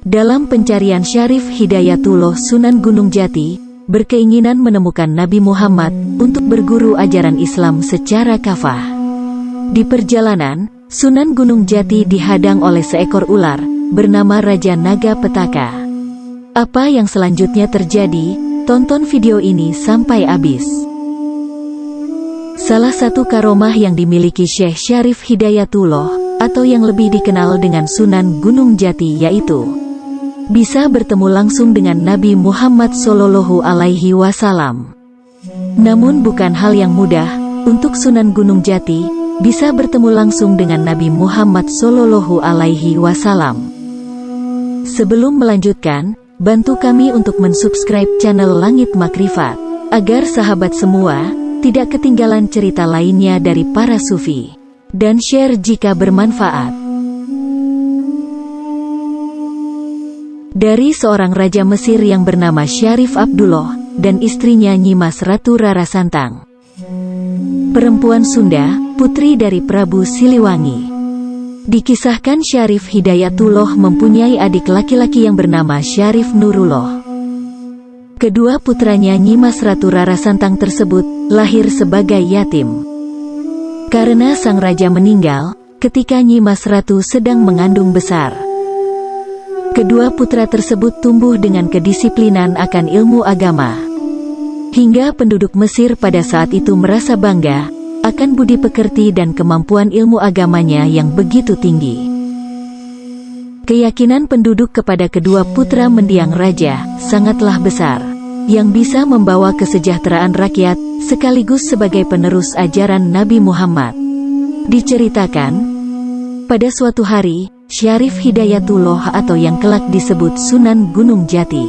Dalam pencarian Syarif Hidayatullah Sunan Gunung Jati, berkeinginan menemukan Nabi Muhammad untuk berguru ajaran Islam secara kafah. Di perjalanan, Sunan Gunung Jati dihadang oleh seekor ular, bernama Raja Naga Petaka. Apa yang selanjutnya terjadi? Tonton video ini sampai habis. Salah satu karomah yang dimiliki Syekh Syarif Hidayatullah, atau yang lebih dikenal dengan Sunan Gunung Jati, yaitu bisa bertemu langsung dengan Nabi Muhammad Sallallahu Alaihi Wasallam. Namun bukan hal yang mudah untuk Sunan Gunung Jati bisa bertemu langsung dengan Nabi Muhammad Sallallahu Alaihi Wasallam. Sebelum melanjutkan, bantu kami untuk mensubscribe channel Langit Makrifat, agar sahabat semua tidak ketinggalan cerita lainnya dari para sufi, dan share jika bermanfaat. Dari seorang raja Mesir yang bernama Syarif Abdullah dan istrinya Nyimas Ratu Rara Santang, perempuan Sunda, putri dari Prabu Siliwangi. Dikisahkan Syarif Hidayatullah mempunyai adik laki-laki yang bernama Syarif Nurullah. Kedua putranya Nyimas Ratu Rara Santang tersebut lahir sebagai yatim. Karena sang raja meninggal ketika Nyimas Ratu sedang mengandung besar. Kedua putra tersebut tumbuh dengan kedisiplinan akan ilmu agama. Hingga penduduk Mesir pada saat itu merasa bangga akan budi pekerti dan kemampuan ilmu agamanya yang begitu tinggi. Keyakinan penduduk kepada kedua putra mendiang raja sangatlah besar, yang bisa membawa kesejahteraan rakyat sekaligus sebagai penerus ajaran Nabi Muhammad. Diceritakan, pada suatu hari, Syarif Hidayatullah atau yang kelak disebut Sunan Gunung Jati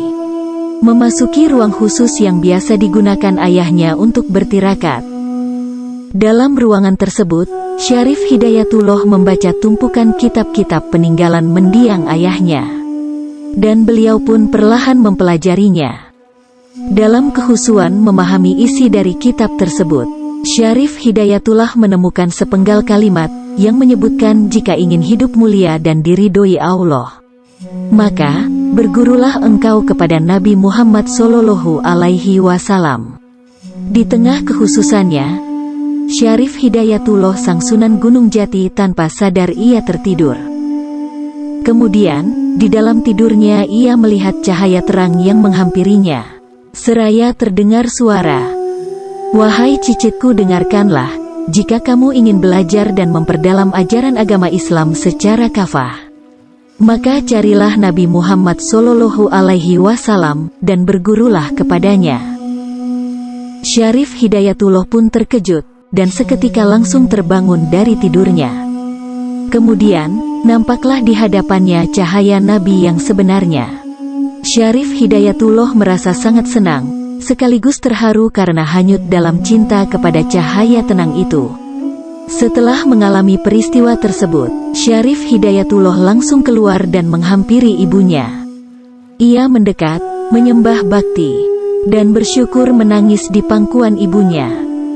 memasuki ruang khusus yang biasa digunakan ayahnya untuk bertirakat. Dalam ruangan tersebut, Syarif Hidayatullah membaca tumpukan kitab-kitab peninggalan mendiang ayahnya, dan beliau pun perlahan mempelajarinya. Dalam kehusuan memahami isi dari kitab tersebut, Syarif Hidayatullah menemukan sepenggal kalimat yang menyebutkan jika ingin hidup mulia dan diridhoi Allah, maka bergurulah engkau kepada Nabi Muhammad Sallallahu Alaihi Wasallam. Di tengah kehususannya, Syarif Hidayatullah sang Sunan Gunung Jati tanpa sadar ia tertidur. Kemudian, di dalam tidurnya ia melihat cahaya terang yang menghampirinya. Seraya terdengar suara, "Wahai cicitku, dengarkanlah, jika kamu ingin belajar dan memperdalam ajaran agama Islam secara kafah, maka carilah Nabi Muhammad Sallallahu Alaihi Wasallam dan bergurulah kepadanya." Syarif Hidayatullah pun terkejut dan seketika langsung terbangun dari tidurnya. Kemudian, nampaklah di hadapannya cahaya Nabi yang sebenarnya. Syarif Hidayatullah merasa sangat senang, sekaligus terharu karena hanyut dalam cinta kepada cahaya tenang itu. Setelah mengalami peristiwa tersebut, Syarif Hidayatullah langsung keluar dan menghampiri ibunya. Ia mendekat, menyembah bakti, dan bersyukur menangis di pangkuan ibunya.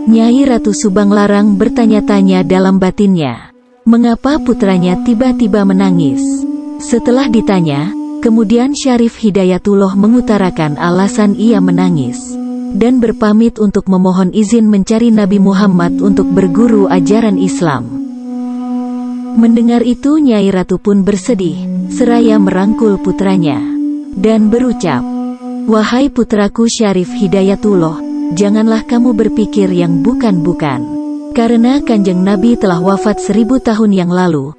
Nyai Ratu Subang Larang bertanya-tanya dalam batinnya, mengapa putranya tiba-tiba menangis? Setelah ditanya, kemudian Syarif Hidayatullah mengutarakan alasan ia menangis, dan berpamit untuk memohon izin mencari Nabi Muhammad untuk berguru ajaran Islam. Mendengar itu Nyai Ratu pun bersedih, seraya merangkul putranya, dan berucap, "Wahai putraku Syarif Hidayatullah, janganlah kamu berpikir yang bukan-bukan, karena Kanjeng Nabi telah wafat 1000 tahun yang lalu.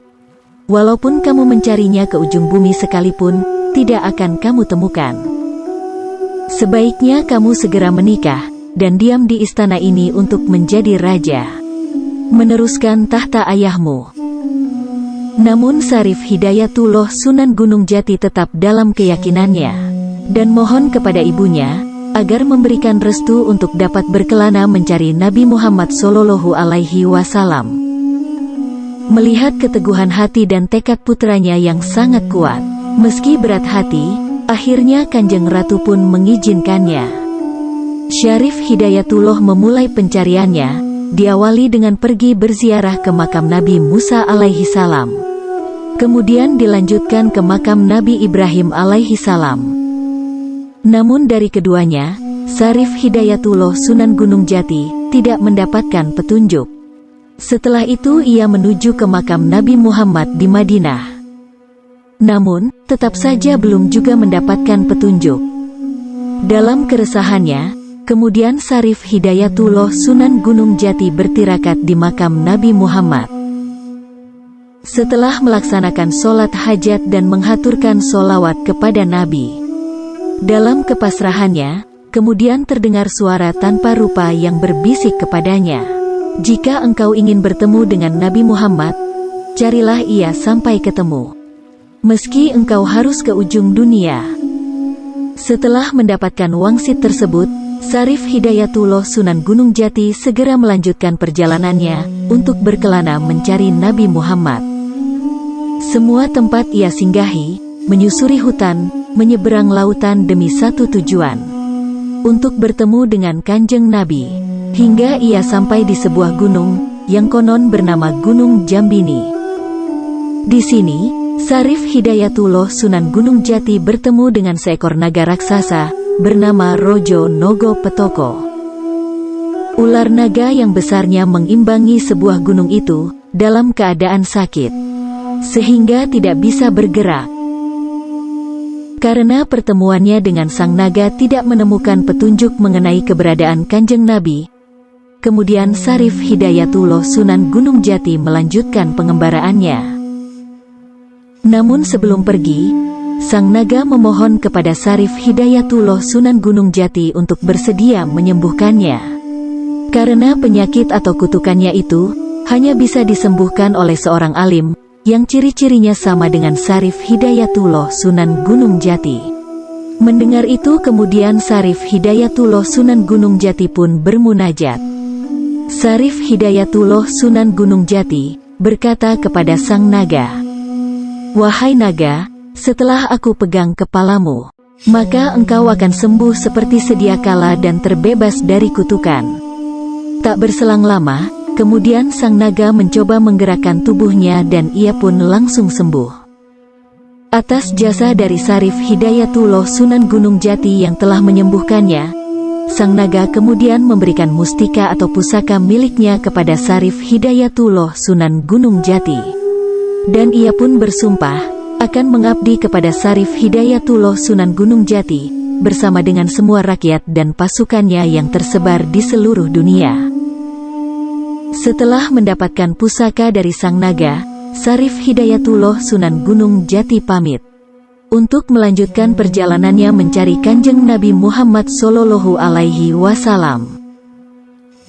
Walaupun kamu mencarinya ke ujung bumi sekalipun, tidak akan kamu temukan. Sebaiknya kamu segera menikah, dan diam di istana ini untuk menjadi raja, meneruskan tahta ayahmu." Namun Syarif Hidayatullah Sunan Gunung Jati tetap dalam keyakinannya, dan mohon kepada ibunya, agar memberikan restu untuk dapat berkelana mencari Nabi Muhammad Sallallahu Alaihi Wasallam. Melihat keteguhan hati dan tekad putranya yang sangat kuat, meski berat hati, akhirnya Kanjeng Ratu pun mengizinkannya. Syarif Hidayatullah memulai pencariannya, diawali dengan pergi berziarah ke makam Nabi Musa alaihi salam. Kemudian dilanjutkan ke makam Nabi Ibrahim alaihi salam. Namun dari keduanya, Syarif Hidayatullah Sunan Gunung Jati tidak mendapatkan petunjuk. Setelah itu ia menuju ke makam Nabi Muhammad di Madinah. Namun, tetap saja belum juga mendapatkan petunjuk. Dalam keresahannya, kemudian Syarif Hidayatullah Sunan Gunung Jati bertirakat di makam Nabi Muhammad. Setelah melaksanakan sholat hajat dan menghaturkan sholawat kepada Nabi, dalam kepasrahannya, kemudian terdengar suara tanpa rupa yang berbisik kepadanya, "Jika engkau ingin bertemu dengan Nabi Muhammad, carilah ia sampai ketemu. Meski engkau harus ke ujung dunia." Setelah mendapatkan wangsit tersebut, Syarif Hidayatullah Sunan Gunung Jati segera melanjutkan perjalanannya untuk berkelana mencari Nabi Muhammad. Semua tempat ia singgahi, menyusuri hutan, menyeberang lautan demi satu tujuan, untuk bertemu dengan Kanjeng Nabi, hingga ia sampai di sebuah gunung, yang konon bernama Gunung Jambini. Di sini, Syarif Hidayatullah Sunan Gunung Jati bertemu dengan seekor naga raksasa, bernama Rojo Nogo Petoko. Ular naga yang besarnya mengimbangi sebuah gunung itu, dalam keadaan sakit, sehingga tidak bisa bergerak. Karena pertemuannya dengan sang naga tidak menemukan petunjuk mengenai keberadaan Kanjeng Nabi, kemudian Syarif Hidayatullah Sunan Gunung Jati melanjutkan pengembaraannya. Namun sebelum pergi, sang naga memohon kepada Syarif Hidayatullah Sunan Gunung Jati untuk bersedia menyembuhkannya. Karena penyakit atau kutukannya itu hanya bisa disembuhkan oleh seorang alim, yang ciri-cirinya sama dengan Syarif Hidayatullah Sunan Gunung Jati. Mendengar itu kemudian Syarif Hidayatullah Sunan Gunung Jati pun bermunajat. Syarif Hidayatullah Sunan Gunung Jati berkata kepada sang naga, "Wahai naga, setelah aku pegang kepalamu, maka engkau akan sembuh seperti sedia kala dan terbebas dari kutukan." Tak berselang lama, kemudian sang naga mencoba menggerakkan tubuhnya dan ia pun langsung sembuh. Atas jasa dari Syarif Hidayatullah Sunan Gunung Jati yang telah menyembuhkannya, sang naga kemudian memberikan mustika atau pusaka miliknya kepada Syarif Hidayatullah Sunan Gunung Jati. Dan ia pun bersumpah akan mengabdi kepada Syarif Hidayatullah Sunan Gunung Jati, bersama dengan semua rakyat dan pasukannya yang tersebar di seluruh dunia. Setelah mendapatkan pusaka dari sang naga, Syarif Hidayatullah Sunan Gunung Jati pamit untuk melanjutkan perjalanannya mencari Kanjeng Nabi Muhammad Sallallahu Alaihi Wasallam.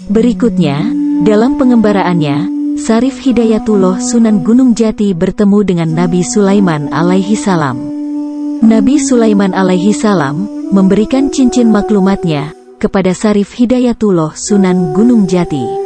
Berikutnya, dalam pengembaraannya, Syarif Hidayatullah Sunan Gunung Jati bertemu dengan Nabi Sulaiman alaihi salam. Nabi Sulaiman alaihi salam memberikan cincin maklumatnya kepada Syarif Hidayatullah Sunan Gunung Jati.